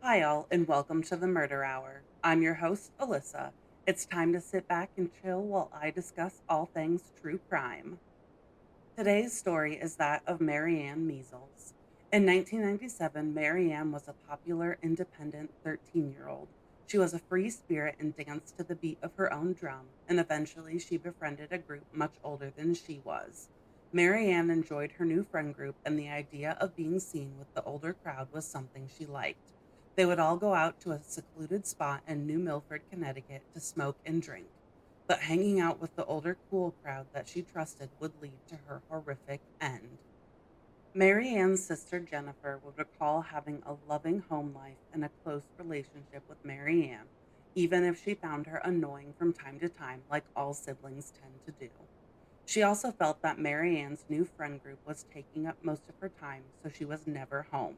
Hi, all, and welcome to the Murder Hour. I'm your host, Alyssa. It's time to sit back and chill while I discuss all things true crime. Today's story is that of Maryann Measles. In 1997, Maryann was a popular, independent 13-year-old. She was a free spirit and danced to the beat of her own drum, and eventually she befriended a group much older than she was. Maryann enjoyed her new friend group, and the idea of being seen with the older crowd was something she liked. They would all go out to a secluded spot in New Milford, Connecticut to smoke and drink. But hanging out with the older, cool crowd that she trusted would lead to her horrific end. Mary Ann's sister Jennifer would recall having a loving home life and a close relationship with Mary Ann, even if she found her annoying from time to time, like all siblings tend to do. She also felt that Mary Ann's new friend group was taking up most of her time, so she was never home.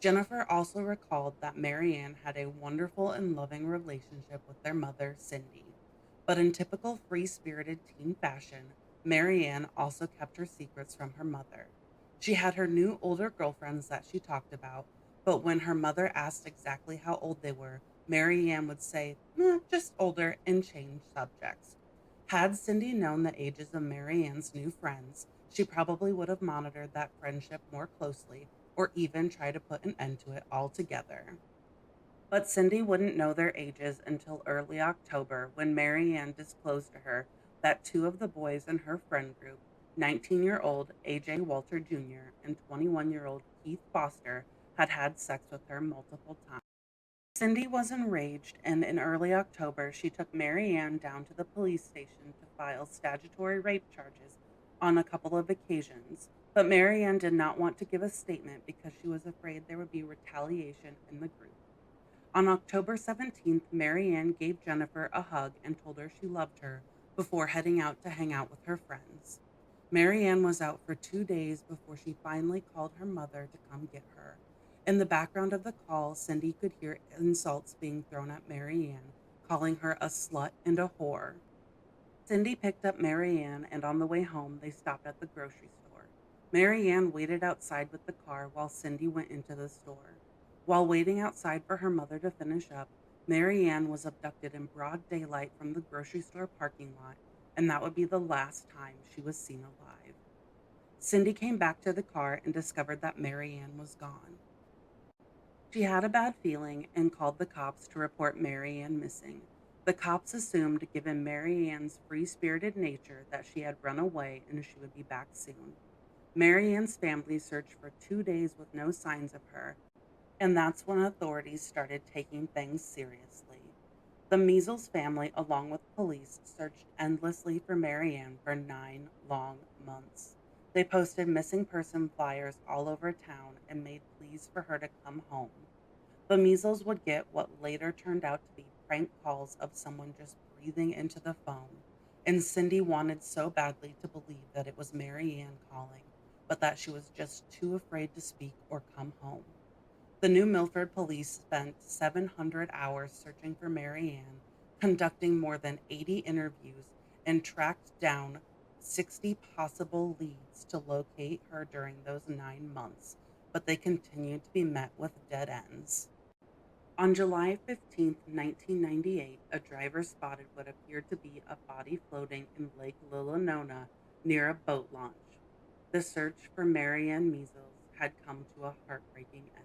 Jennifer also recalled that Mary Ann had a wonderful and loving relationship with their mother, Cindy. But in typical free spirited teen fashion, Mary Ann also kept her secrets from her mother. She had her new older girlfriends that she talked about, but when her mother asked exactly how old they were, Mary Ann would say, just older, and change subjects. Had Cindy known the ages of Mary Ann's new friends, she probably would have monitored that friendship more closely or even try to put an end to it altogether. But Cindy wouldn't know their ages until early October when Mary Ann disclosed to her that two of the boys in her friend group, 19-year-old AJ Walter Jr. and 21-year-old Keith Foster, had had sex with her multiple times. Cindy was enraged, and in early October, she took Mary Ann down to the police station to file statutory rape charges on a couple of occasions. But Mary Ann did not want to give a statement because she was afraid there would be retaliation in the group. On October 17th, Mary Ann gave Jennifer a hug and told her she loved her before heading out to hang out with her friends. Mary Ann was out for 2 days before she finally called her mother to come get her. In the background of the call, Cindy could hear insults being thrown at Mary Ann, calling her a slut and a whore. Cindy picked up Mary Ann, and on the way home, they stopped at the grocery store. Mary Ann waited outside with the car while Cindy went into the store. While waiting outside for her mother to finish up, Mary Ann was abducted in broad daylight from the grocery store parking lot, and that would be the last time she was seen alive. Cindy came back to the car and discovered that Mary Ann was gone. She had a bad feeling and called the cops to report Mary Ann missing. The cops assumed, given Mary Ann's free spirited nature, that she had run away and she would be back soon. Mary Ann's family searched for 2 days with no signs of her, and that's when authorities started taking things seriously. The Measles family, along with police, searched endlessly for Mary Ann for 9 long months. They posted missing person flyers all over town and made pleas for her to come home. The Measles would get what later turned out to be prank calls of someone just breathing into the phone. And Cindy wanted so badly to believe that it was Mary Ann calling, but that she was just too afraid to speak or come home. The New Milford police spent 700 hours searching for Mary Ann, conducting more than 80 interviews, and tracked down 60 possible leads to locate her during those 9 months, but they continued to be met with dead ends. On July 15th, 1998, a driver spotted what appeared to be a body floating in Lake Lilanona near a boat launch. The search for Maryann Measles had come to a heartbreaking end.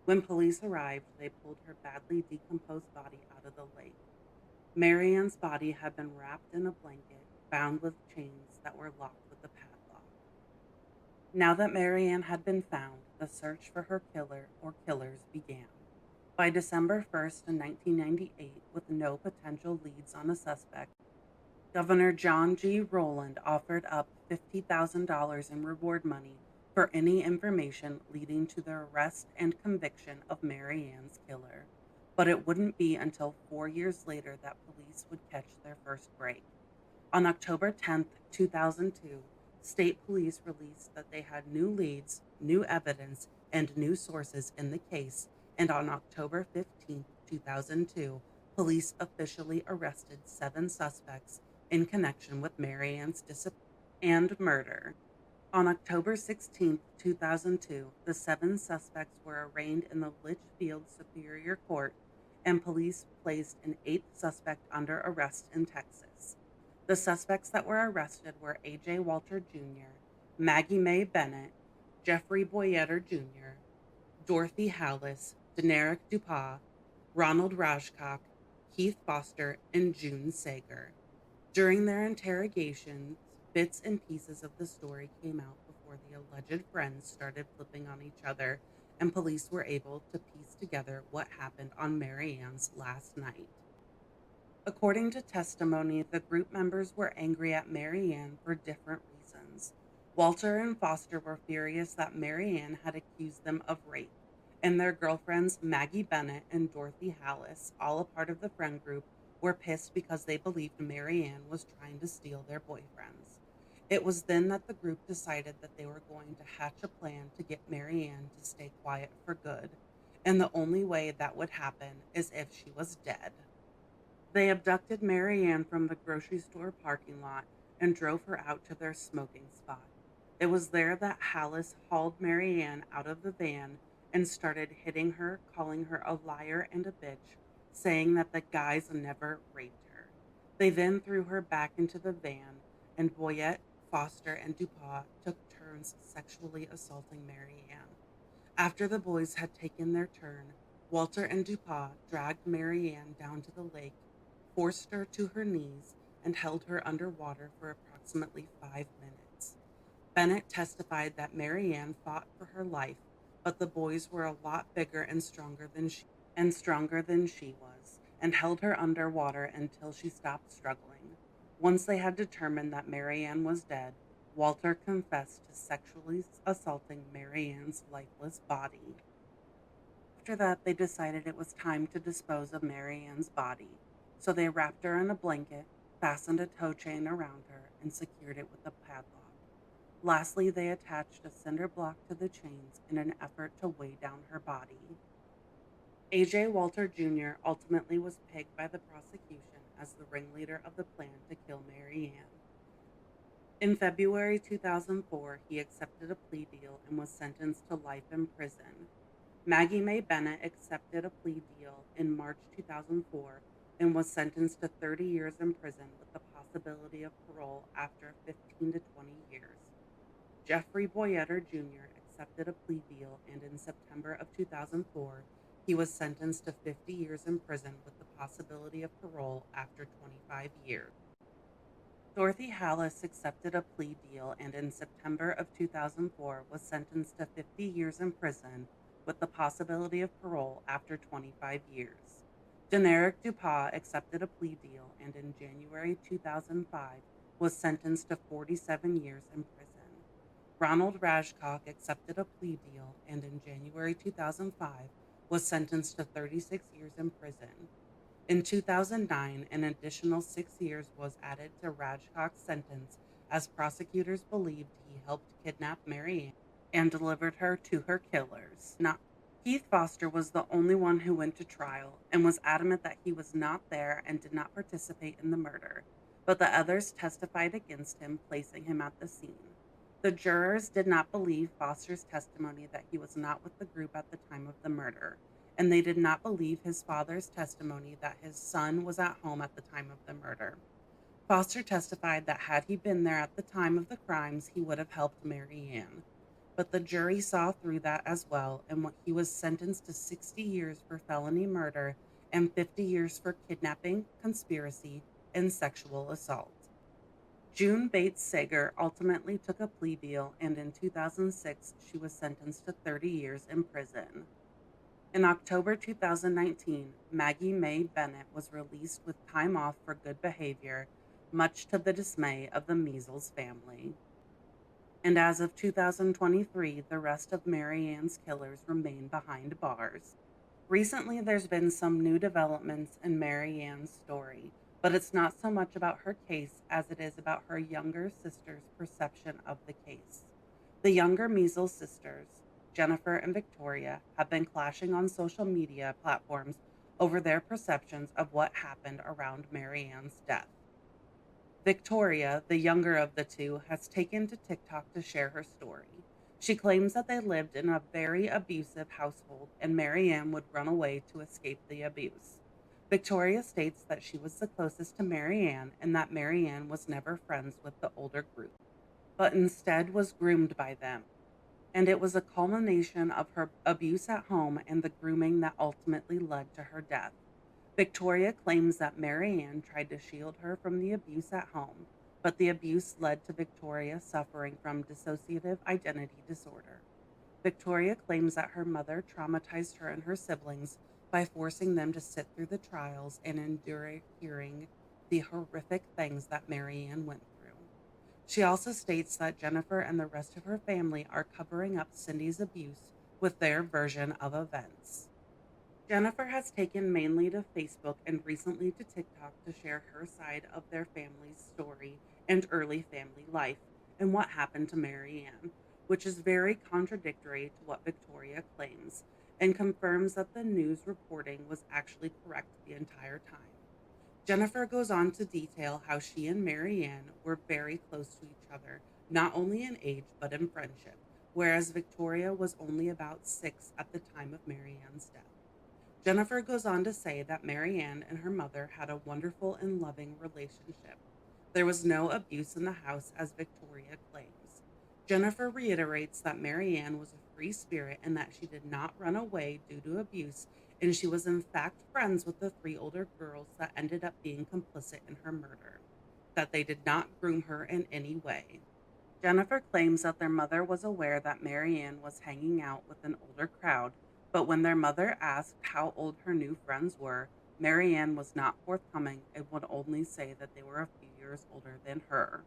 When police arrived, they pulled her badly decomposed body out of the lake. Marianne's body had been wrapped in a blanket, bound with chains that were locked with a padlock. Now that Marianne had been found, the search for her killer or killers began. By December 1st, 1998, with no potential leads on a suspect, Governor John G. Rowland offered up $50,000 in reward money for any information leading to the arrest and conviction of Mary Ann's killer. But it wouldn't be until 4 years later that police would catch their first break. On October 10th, 2002, state police released that they had new leads, new evidence, and new sources in the case. And on October 15th, 2002, police officially arrested 7 suspects in connection with Marianne's disappearance and murder. On October 16th, 2002, the seven suspects were arraigned in the Litchfield Superior Court, and police placed an eighth suspect under arrest in Texas. The suspects that were arrested were A.J. Walter Jr., Maggie Mae Bennett, Jeffrey Boyetter Jr., Dorothy Hallis, Deneric Dupont, Ronald Rajcock, Keith Foster, and June Sager. During their interrogations, bits and pieces of the story came out before the alleged friends started flipping on each other, and police were able to piece together what happened on Marianne's last night. According to testimony, the group members were angry at Marianne for different reasons. Walter and Foster were furious that Marianne had accused them of rape, and their girlfriends Maggie Bennett and Dorothy Hallis, all a part of the friend group, were pissed because they believed Marianne was trying to steal their boyfriends. It was then that the group decided that they were going to hatch a plan to get Marianne to stay quiet for good, and the only way that would happen is if she was dead. They abducted Marianne from the grocery store parking lot and drove her out to their smoking spot. It was there that Hallis hauled Marianne out of the van and started hitting her, calling her a liar and a bitch, saying that the guys never raped her. They then threw her back into the van, and Boyette, Foster, and Dupont took turns sexually assaulting Marianne. After the boys had taken their turn, Walter and Dupont dragged Marianne down to the lake, forced her to her knees, and held her underwater for approximately 5 minutes. Bennett testified that Marianne fought for her life, but the boys were a lot bigger and stronger than she was, and held her underwater until she stopped struggling. Once they had determined that Marianne was dead, Walter confessed to sexually assaulting Marianne's lifeless body. After that, they decided it was time to dispose of Marianne's body, so they wrapped her in a blanket, fastened a tow chain around her, and secured it with a padlock. Lastly, they attached a cinder block to the chains in an effort to weigh down her body. A.J. Walter Jr. ultimately was pegged by the prosecution as the ringleader of the plan to kill Marianne. In February 2004, he accepted a plea deal and was sentenced to life in prison. Maggie Mae Bennett accepted a plea deal in March 2004 and was sentenced to 30 years in prison with the possibility of parole after 15 to 20 years. Jeffrey Boyetter Jr. accepted a plea deal, and in September of 2004, he was sentenced to 50 years in prison with the possibility of parole after 25 years. Dorothy Hallis accepted a plea deal, and in September of 2004 was sentenced to 50 years in prison with the possibility of parole after 25 years. Deneric Dupont accepted a plea deal, and in January 2005 was sentenced to 47 years in prison. Ronald Rajcock accepted a plea deal, and in January 2005 was sentenced to 36 years in prison. In 2009, an additional 6 years was added to Rajcock's sentence as prosecutors believed he helped kidnap Marianne and delivered her to her killers. Keith Foster was the only one who went to trial and was adamant that he was not there and did not participate in the murder, but the others testified against him, placing him at the scene. The jurors did not believe Foster's testimony that he was not with the group at the time of the murder, and they did not believe his father's testimony that his son was at home at the time of the murder. Foster testified that had he been there at the time of the crimes, he would have helped Marianne. But the jury saw through that as well, and he was sentenced to 60 years for felony murder and 50 years for kidnapping, conspiracy, and sexual assault. June Bates Sager ultimately took a plea deal, and in 2006, she was sentenced to 30 years in prison. In October 2019, Maggie Mae Bennett was released with time off for good behavior, much to the dismay of the Measles family. And as of 2023, the rest of Marianne's killers remain behind bars. Recently, there's been some new developments in Marianne's story, but it's not so much about her case as it is about her younger sister's perception of the case. The younger Measles sisters, Jennifer and Victoria, have been clashing on social media platforms over their perceptions of what happened around Marianne's death. Victoria, the younger of the two, has taken to TikTok to share her story. She claims that they lived in a very abusive household and Maryann would run away to escape the abuse. Victoria states that she was the closest to Maryann and that Maryann was never friends with the older group, but instead was groomed by them. And it was a culmination of her abuse at home and the grooming that ultimately led to her death. Victoria claims that Maryann tried to shield her from the abuse at home, but the abuse led to Victoria suffering from dissociative identity disorder. Victoria claims that her mother traumatized her and her siblings by forcing them to sit through the trials and endure hearing the horrific things that Maryann went through. She also states that Jennifer and the rest of her family are covering up Cindy's abuse with their version of events. Jennifer has taken mainly to Facebook and recently to TikTok to share her side of their family's story and early family life and what happened to Maryann, which is very contradictory to what Victoria claims and confirms that the news reporting was actually correct the entire time. Jennifer goes on to detail how she and Maryann were very close to each other, not only in age but in friendship, whereas Victoria was only about 6 at the time of Maryann's death. Jennifer goes on to say that Maryann and her mother had a wonderful and loving relationship. There was no abuse in the house, as Victoria claims. Jennifer reiterates that Maryann was a free spirit and that she did not run away due to abuse, and she was in fact friends with the three older girls that ended up being complicit in her murder, that they did not groom her in any way. Jennifer claims that their mother was aware that Maryann was hanging out with an older crowd, but when their mother asked how old her new friends were, Maryann was not forthcoming and would only say that they were a few years older than her.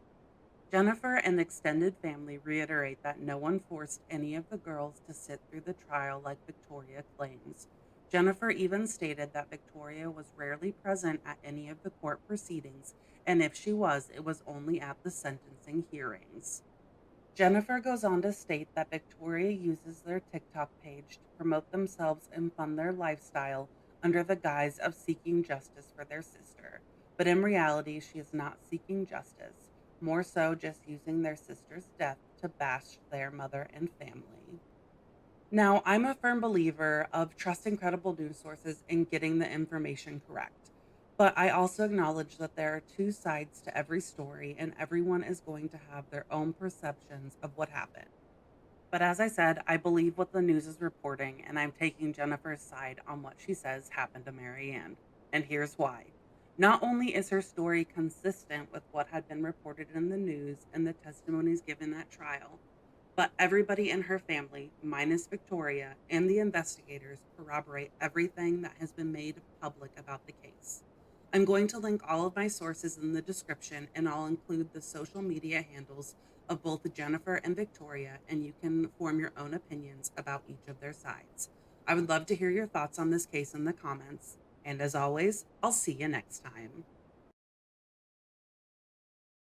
Jennifer and extended family reiterate that no one forced any of the girls to sit through the trial like Victoria claims. Jennifer even stated that Victoria was rarely present at any of the court proceedings, and if she was, it was only at the sentencing hearings. Jennifer goes on to state that Victoria uses their TikTok page to promote themselves and fund their lifestyle under the guise of seeking justice for their sister. But in reality, she is not seeking justice, more so just using their sister's death to bash their mother and family. Now, I'm a firm believer of trusting credible news sources and getting the information correct. But I also acknowledge that there are two sides to every story, and everyone is going to have their own perceptions of what happened. But as I said, I believe what the news is reporting, and I'm taking Jennifer's side on what she says happened to Maryann. And here's why. Not only is her story consistent with what had been reported in the news and the testimonies given at trial, but everybody in her family, minus Victoria, and the investigators corroborate everything that has been made public about the case. I'm going to link all of my sources in the description, and I'll include the social media handles of both Jennifer and Victoria, and you can form your own opinions about each of their sides. I would love to hear your thoughts on this case in the comments. And as always, I'll see you next time.